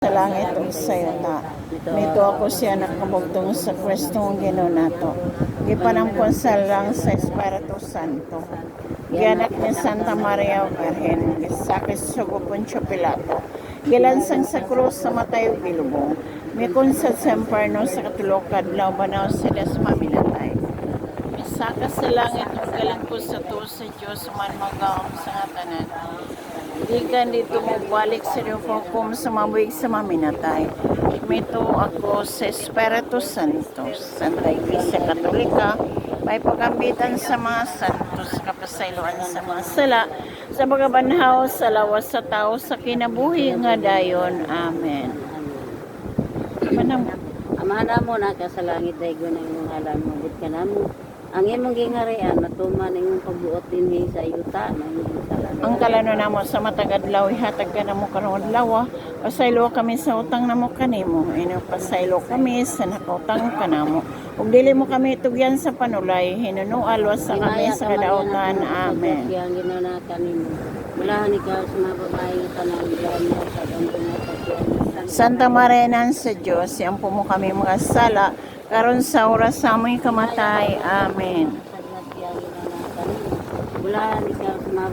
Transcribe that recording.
Sa langit o sayo ta. Mito ako siya nakabugtong sa Kristong Ginoo nato. Gipanampon sa lang sa Espiritu Santo. Gianak ni Santa Maria Virgen, gisakis sa Poncio Pilato. Gilansang sa krus sa matayo bilubong. Mikunsad sa imperno sa katulokad laubanaw sa desmaminatay. Isaka sa langit ang galingkod sa tuo sa Diyos man magaom sa tanan. Ikan dito mo balik sa hukom sa mabuig sa maminatay. Mito ako sa Espiritu Santo, Santa Iglesia Katolika, may pagkambitan sa mga santos, kapasayloan sa mga sala, sa pagabanhaw sa lawas sa tao, sa kinabuhi nga dayon. Amen. Amana mo na ka sa langit daygo na imong halang mabut ka namo. Ang imong gingarian matuman imong pagbuot dinhi sa yuta na imong salamat. Ang kalano namo sa matagadlaw ihatag ka namo karon adlaw. Pasaylo kami sa utang namo kanimo. Ino pasaylo kami sa nakautang kanamo. Ug dili mo kami tugyan sa panulay, hinunual sa kami sa kadautan. Amen. Yang ginana kanimo. Mulahan ikaw sa mga babae nga tanan mo sa gantong Santa Maria sa Diyos, siyang pumo kami mga sala, karon sa oras sa aming kamatay. Amen. Mulahan ikaw sa mga